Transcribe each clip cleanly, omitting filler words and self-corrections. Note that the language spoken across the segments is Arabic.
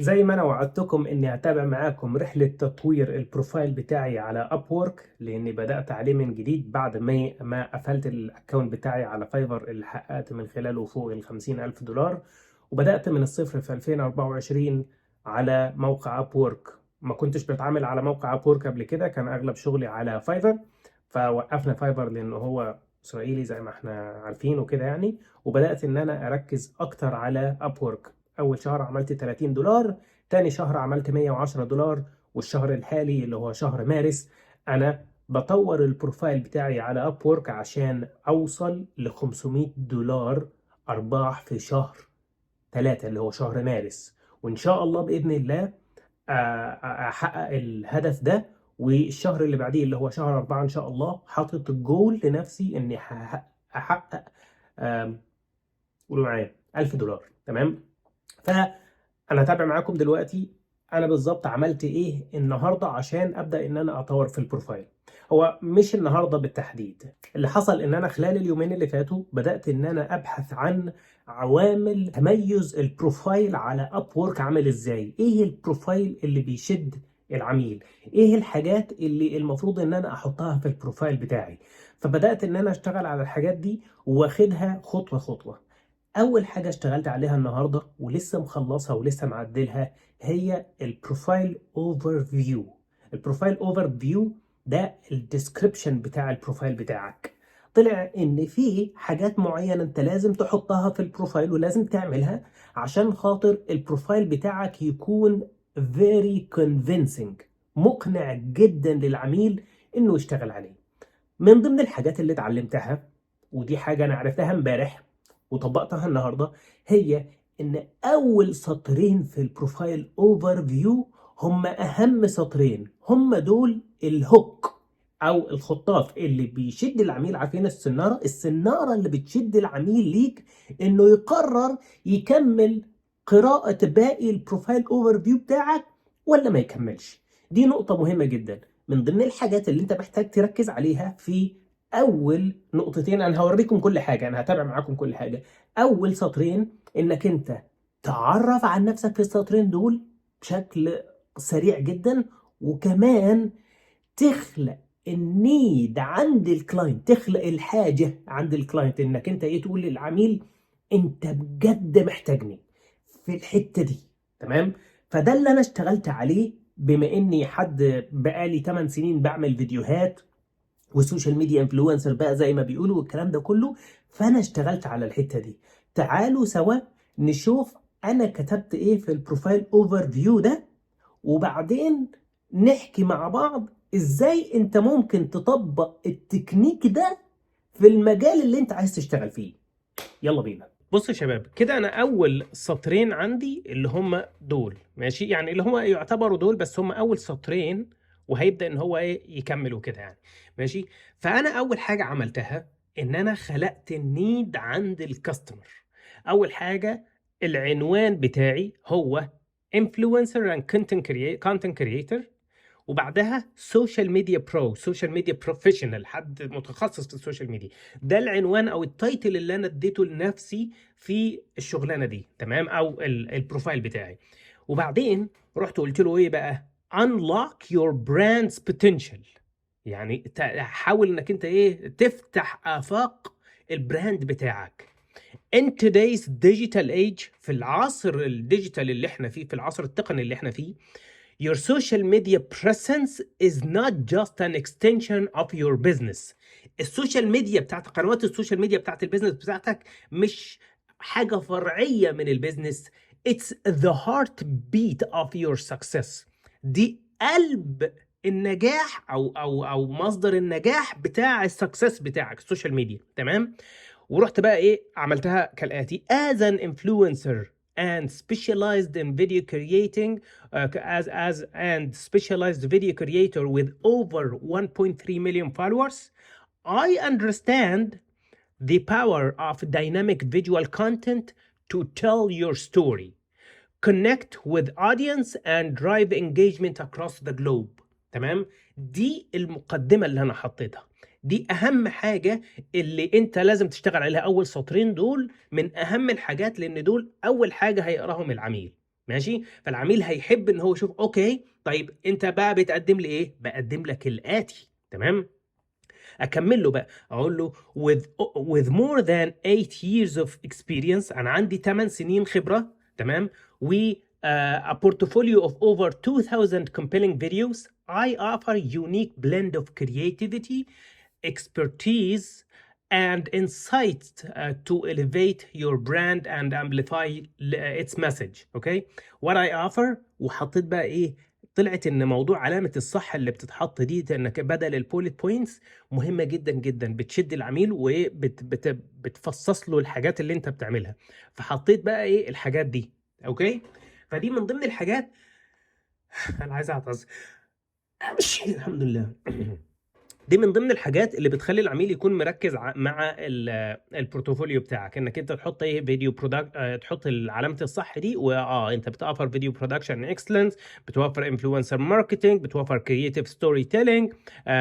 زي ما انا وعدتكم اني هتابع معاكم رحلة تطوير البروفايل بتاعي على ابورك، لاني بدأت عليه من جديد بعد ما قفلت الاكونت بتاعي على فايفر اللي حققت من خلاله فوق $50,000. وبدأت من الصفر في 2024 على موقع ابورك. ما كنتش بتعامل على موقع ابورك قبل كده، كان اغلب شغلي على فايفر. فوقفنا فايفر لانه هو اسرائيلي زي ما احنا عارفين وكده يعني. وبدأت ان انا اركز اكتر على ابورك. اول شهر عملت $30، تاني شهر عملت $110، والشهر الحالي اللي هو شهر مارس انا بطور البروفايل بتاعي على ابورك عشان اوصل ل $500 ارباح في شهر 3 اللي هو شهر مارس. وان شاء الله باذن الله احقق الهدف ده. والشهر اللي بعديه اللي هو شهر 4 ان شاء الله حاطط الجول لنفسي اني احقق قولوا معايا $1000. تمام. فانا هتابع معاكم دلوقتي انا بالظبط عملت ايه النهارده عشان ابدا ان انا اطور في البروفايل. هو مش النهارده بالتحديد، اللي حصل ان انا خلال اليومين اللي فاتوا بدات ان انا ابحث عن عوامل تميز البروفايل على ابورك عامل ازاي، ايه البروفايل اللي بيشد العميل، ايه الحاجات اللي المفروض ان انا احطها في البروفايل بتاعي. فبدات ان انا اشتغل على الحاجات دي واخدها خطوه خطوه. اول حاجه اشتغلت عليها النهارده ولسه مخلصها ولسه معدلها هي البروفايل اوفر فيو. البروفايل اوفر فيو ده الديسكريبشن بتاع البروفايل بتاعك. طلع ان في حاجات معينه انت لازم تحطها في البروفايل ولازم تعملها عشان خاطر البروفايل بتاعك يكون very convincing، مقنع جدا للعميل انه يشتغل عليه. من ضمن الحاجات اللي اتعلمتها، ودي حاجة أنا عرفتها امبارح وطبقتها النهاردة، هي إن أول سطرين في البروفايل أوفر فيو هم أهم سطرين، هم دول الهوك أو الخطاف اللي بيشد العميل. عارفين السنارة اللي بتشد العميل ليك إنه يقرر يكمل قراءة باقي البروفايل أوفر فيو بتاعك ولا ما يكملش. دي نقطة مهمة جدا. من ضمن الحاجات اللي انت محتاج تركز عليها في اول نقطتين، انا هوريكم كل حاجه، انا هتابع معاكم كل حاجه. اول سطرين انك انت تعرف عن نفسك في السطرين دول بشكل سريع جدا، وكمان تخلق النيد عند الكلاينت، تخلق الحاجه عند الكلاينت انك انت ايه تقول للعميل انت بجد محتاجني في الحته دي. تمام. فده اللي انا اشتغلت عليه بما اني حد بقالي 8 سنين بعمل فيديوهات والسوشيال ميديا انفلونسر بقى زي ما بيقولوا والكلام ده كله. فانا اشتغلت على الحته دي. تعالوا سوا نشوف انا كتبت ايه في البروفايل اوفر فيو ده، وبعدين نحكي مع بعض ازاي انت ممكن تطبق التكنيك ده في المجال اللي انت عايز تشتغل فيه. يلا بينا. بصوا يا شباب، كده انا اول سطرين عندي اللي هم دول ماشي، يعني اللي هم يعتبروا دول بس هم اول سطرين، وهيبدأ ان هو ايه يكملوا كده يعني. ماشي. فانا اول حاجة عملتها ان انا خلقت النيد عند الكاستمر. اول حاجة العنوان بتاعي هو influencer and content creator، وبعدها سوشيال ميديا برو، سوشيال ميديا بروفيشنال، حد متخصص في السوشيال ميديا. ده العنوان او التايتل اللي انا اديته لنفسي في الشغلانه دي. تمام. او البروفايل بتاعي. وبعدين رحت قلت له ايه بقى؟ unlock your brand's potential. يعني حاول انك انت ايه تفتح افاق البراند بتاعك. in today's digital age، في العصر الديجيتال اللي احنا فيه، في العصر التقني اللي احنا فيه، your social media presence is not just an extension of your business. السوشيال ميديا بتاعت قنوات السوشيال ميديا بتاعت البيزنس بتاعتك مش حاجة فرعية من البيزنس. It's the heartbeat of your success. دي قلب النجاح او مصدر النجاح بتاع السكسس بتاعك السوشيال ميديا. تمام. ورحت بقى ايه عملتها كالاتي: as an influencer and specialized in video creating and specialized video creator with over 1.3 million followers, I understand the power of dynamic visual content to tell your story, connect with audience and drive engagement across the globe. تمام. دي المقدمة اللي انا حطيتها. دي اهم حاجة اللي انت لازم تشتغل عليها. اول سطرين دول من اهم الحاجات، لان دول اول حاجة هيقراهم العميل. ماشي. فالعميل هيحب ان هو يشوف اوكي طيب انت بقى بتقدم لي ايه، بقدم لك الاتي. تمام. اكمل له بقى اقول له with more than 8 years of experience، انا عندي 8 سنين خبره. تمام. و a portfolio of over 2000 compelling videos. I offer unique blend of creativity, expertise and insight to elevate your brand and amplify its message. Okay. what I offer. وحطيت بقى ايه، طلعت ان موضوع علامه الصح اللي بتتحط دي انك بدل البوليت بوينتس مهمه جدا جدا، بتشد العميل وبتفصص له الحاجات اللي انت بتعملها. فحطيت بقى ايه الحاجات دي. اوكي. فدي من ضمن الحاجات. انا عايز اعطس. الحمد لله. دي من ضمن الحاجات اللي بتخلي العميل يكون مركز مع البورتفوليو بتاعك، انك انت تحط ايه فيديو برودكت، تحط علامه الصح دي، انت بتوفر فيديو برودكشن اكسلنس، بتوفر انفلونسر ماركتنج، بتوفر كرييتيف ستوري تيلينج،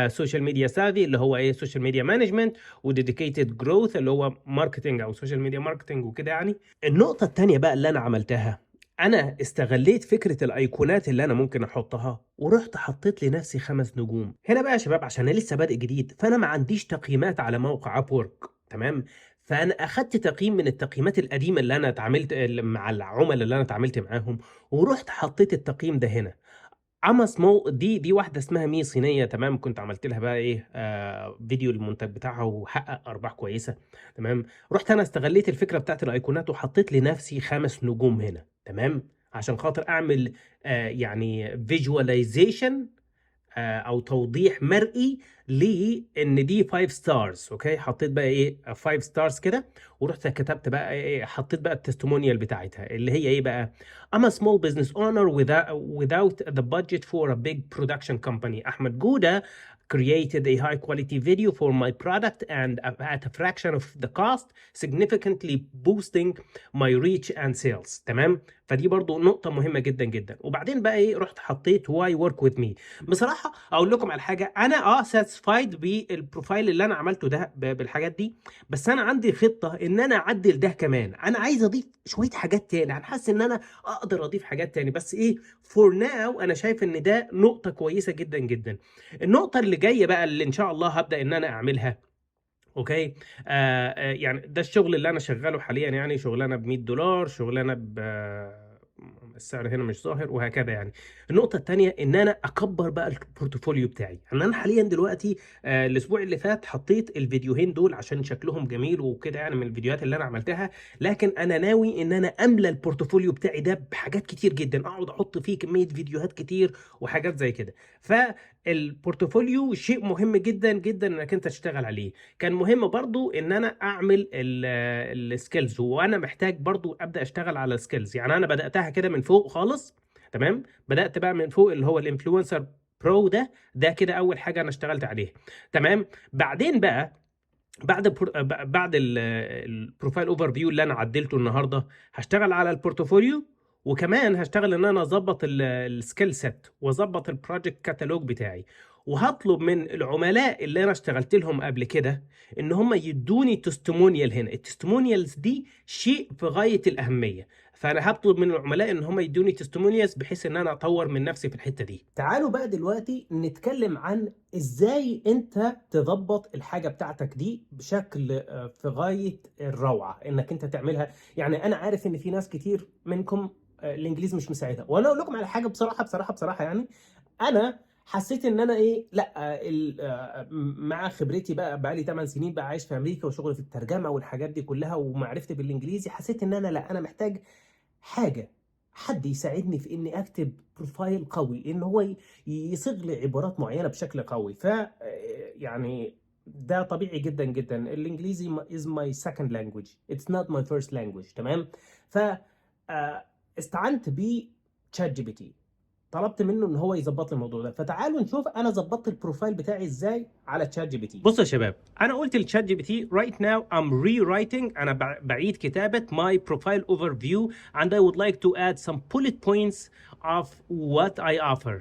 سوشيال ميديا سافي اللي هو ايه سوشيال ميديا مانجمنت، وديديكيتد جروث اللي هو ماركتنج او سوشيال ميديا ماركتنج وكده يعني. النقطه الثانيه بقى اللي انا عملتها، انا استغليت فكره الايقونات اللي انا ممكن احطها ورحت حطيت لنفسي 5 نجوم. هنا بقى يا شباب عشان انا لسه بادئ جديد فانا ما عنديش تقييمات على موقع ابورك. تمام. فانا اخدت تقييم من التقييمات القديمه اللي انا اتعاملت مع العملاء اللي انا اتعاملت معاهم، ورحت حطيت التقييم ده هنا. اما سمول دي واحده اسمها مي صينيه. تمام. كنت عملت لها بقى ايه فيديو المنتج بتاعها وحقق ارباح كويسه. تمام. رحت انا استغليت الفكره بتاعت الايقونات وحطيت لنفسي 5 نجوم هنا. تمام. عشان خاطر اعمل يعني فيجواليزيشن او توضيح مرئي لان دي 5 ستارز. اوكي. حطيت بقى ايه 5 ستارز كده، ورحت كتبت بقى ايه، حطيت بقى التستمونيال بتاعتها اللي هي ايه بقى. I'm a small business owner without the budget for a big production company. Ahmed Gouda created a high quality video for my product and at a fraction of the cost, significantly boosting my reach and sales. تمام. فدي برضو نقطة مهمة جدا جدا. وبعدين بقى ايه رحت حطيت why work with me. بصراحة اقول لكم على حاجة، انا ساتسفايد بالبروفايل اللي انا عملته ده بالحاجات دي، بس انا عندي خطة ان انا اعدل ده كمان. انا عايز اضيف شوية حاجات تاني، انا حاسس ان انا اقدر اضيف حاجات تاني، بس ايه فور ناو انا شايف ان ده نقطة كويسة جدا جدا. النقطة اللي جاية بقى اللي ان شاء الله هبدأ ان انا اعملها. اوكي. يعني ده الشغل اللي انا شغاله حاليا، يعني شغلانه ب $100، شغلانه ب السعر هنا مش ظاهر وهكذا يعني. النقطة التانية ان انا اكبر بقى البورتفوليو بتاعي. يعني انا حاليا دلوقتي الاسبوع اللي فات حطيت الفيديوهين دول عشان شكلهم جميل وكده يعني من الفيديوهات اللي انا عملتها، لكن انا ناوي ان انا املى البورتفوليو بتاعي ده بحاجات كتير جدا، اقعد احط فيه كمية فيديوهات كتير وحاجات زي كده. فالبورتفوليو شيء مهم جدا جدا انك انت تشتغل عليه. كان مهم برضو ان انا اعمل السكيلز، وانا محتاج برضو ابدا اشتغل على السكيلز. يعني انا بداتها كده من فوق خالص. تمام. بدات بقى من فوق اللي هو الانفلونسر برو ده كده اول حاجه انا اشتغلت عليها. تمام. بعدين بقى بعد البروفايل اوفر فيو اللي انا عدلته النهارده، هشتغل على البورتفوليو، وكمان هشتغل ان انا اظبط السكيل سيت واظبط البروجكت كاتالوج بتاعي. وهطلب من العملاء اللي انا اشتغلت لهم قبل كده ان هم يدوني تستمونيال. هنا التستمونيالز دي شيء في غاية الأهمية، فانا هطلب من العملاء ان هم يدوني تستمونيالز بحيث ان انا اطور من نفسي في الحتة دي. تعالوا بقى دلوقتي نتكلم عن ازاي انت تضبط الحاجة بتاعتك دي بشكل في غاية الروعة انك انت تعملها. يعني انا عارف ان في ناس كتير منكم الانجليزي مش مساعدها، وانا اقول لكم على حاجة بصراحة يعني انا حسيت ان انا ايه لا مع خبرتي بقى لي 8 سنين بقى عايش في امريكا وشغل في الترجمه والحاجات دي كلها ومعرفتي بالانجليزي، حسيت ان انا محتاج حد يساعدني في اني اكتب بروفايل قوي، ان هو يصيغ لي عبارات معينه بشكل قوي. ف يعني ده طبيعي جدا جدا. الانجليزي is my second language, it's not my first language. تمام. ف استعنت بتشات جي بي تي، طلبت منه ان هو يظبط لي الموضوع ده. فتعالوا نشوف انا ظبطت البروفايل بتاعي ازاي على تشات جي بي تي. بصوا يا شباب، انا قلت لتشات جي بي تي right now I'm rewriting، انا بعيد كتابه my profile overview and I would like to add some bullet points of what I offer.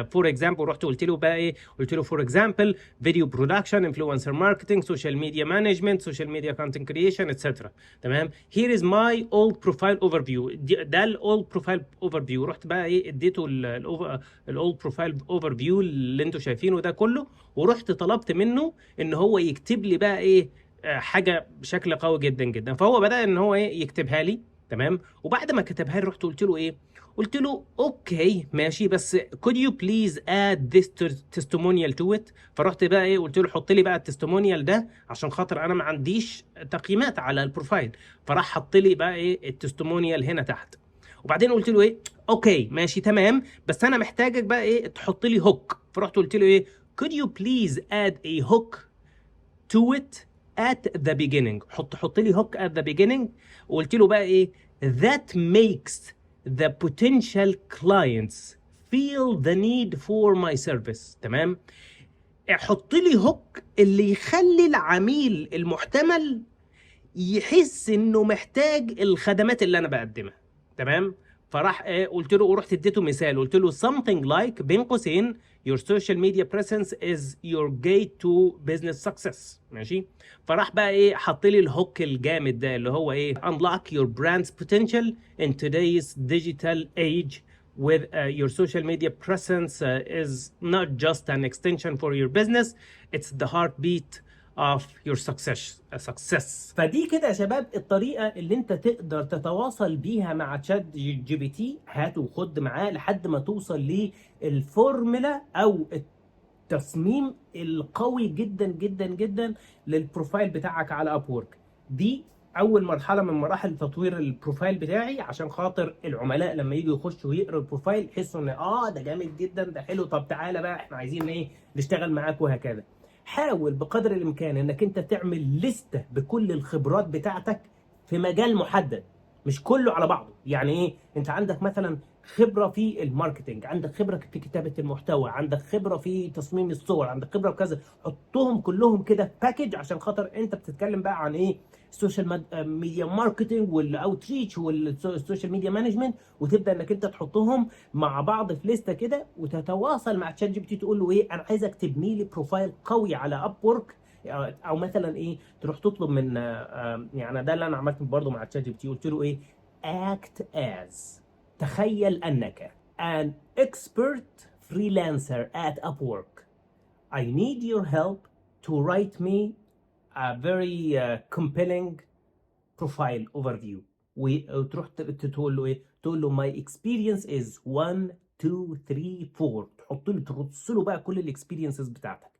فور اكزامبل، رحت قلت له بقى ايه، قلت له فور اكزامبل فيديو برودكشن، انفلونسر ماركتنج، سوشيال ميديا مانجمنت، سوشيال ميديا كونتنت كريشن اتسترا. تمام. هير از ماي اولد بروفايل اوفر فيو. ده الاولد بروفايل اوفر فيو. رحت بقى ايه اديته الاولد بروفايل اوفر فيو اللي انتوا شايفينه ده كله، ورحت طلبت منه ان هو يكتب لي بقى ايه حاجه بشكل قوي جدا جدا. فهو بدأ ان هو ايه يكتبها لي. تمام. وبعد ما كتبها لي رحت قلت له ايه، قلت له اوكي ماشي، بس could you please add this testimonial to it. فرحت بقى ايه قلت له حط لي بقى التستمونيال ده عشان خاطر انا ما عنديش تقييمات على البروفايل. فراح حط لي بقى ايه التستمونيال هنا تحت. وبعدين قلت له ايه اوكي ماشي تمام، بس انا محتاجك بقى ايه تحط لي هوك. فرحت قلت له ايه could you please add a hook to it at the beginning. حط لي hook at the beginning. وقلت له بقى ايه that makes the potential clients feel the need for my service. تمام. حط لي هوك اللي يخلي العميل المحتمل يحس انه محتاج الخدمات اللي انا بقدمها. تمام. فراح قلت له، ورحت اديته مثال، قلت له something like بين قوسين your social media presence is your gate to business success. ماشي. فراح بقى ايه حط لي الهوك الجامد ده اللي هو ايه unlock your brand's potential in today's digital age with your social media presence is not just an extension for your business, it's the heartbeat of your success. فدي كده يا شباب الطريقة اللي انت تقدر تتواصل بيها مع تشات جي بي تي، هات وخد معاه لحد ما توصل للفورمولا او التصميم القوي جدا جدا جدا للبروفايل بتاعك على ابورك. دي اول مرحله من مراحل تطوير البروفايل بتاعي، عشان خاطر العملاء لما يجوا يخشوا ويقروا البروفايل يحسوا ان ده جامد جدا، ده حلو، طب تعالى بقى احنا عايزين ايه نشتغل معاك وهكذا. حاول بقدر الامكان انك انت تعمل لستة بكل الخبرات بتاعتك في مجال محدد، مش كله على بعضه. يعني ايه، انت عندك مثلا خبره في الماركتنج، عندك خبره في كتابه المحتوى، عندك خبره في تصميم الصور، عندك خبره في كذا، حطهم كلهم كده في باكج، عشان خاطر انت بتتكلم بقى عن ايه السوشيال ميديا ماركتنج والاوتريتش والسوشيال ميديا مانجمنت، وتبدا انك انت تحطهم مع بعض في لسته كده، وتتواصل مع تشات جي بي تي تقول له ايه انا عايزك تبني لي بروفايل قوي على اب وورك. او مثلا ايه تروح تطلب من يعني ده اللي انا عملته برضه مع تشات جي بي تي، قلت له ايه act as، تخيل أنك an expert freelancer at Upwork. I need your help to write me a very compelling profile overview. وتروح تقول له ايه، تقول له my experience is 1 2 3 4، تحط له ترص له بقى كل الاكسبيرينسز بتاعتك.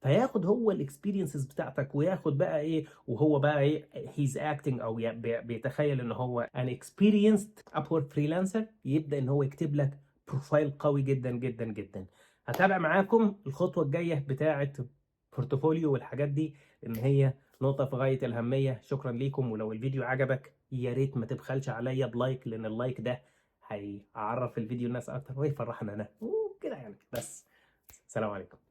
فياخد هو الاكسبيرينسز بتاعتك وياخد بقى ايه، وهو بقى ايه he's acting او بيتخيل ان هو an experienced Upwork freelancer، يبدأ ان هو يكتب لك بروفايل قوي جدا جدا جدا. هتابع معاكم الخطوة الجاية بتاعة بورتفوليو والحاجات دي، ان هي نقطة في غاية الأهمية. شكرا ليكم، ولو الفيديو عجبك يا ريت ما تبخلش عليا بلايك، لأن اللايك ده هيعرف الفيديو الناس أكتر ويفرحنا أنا وكده يعني. بس سلام عليكم.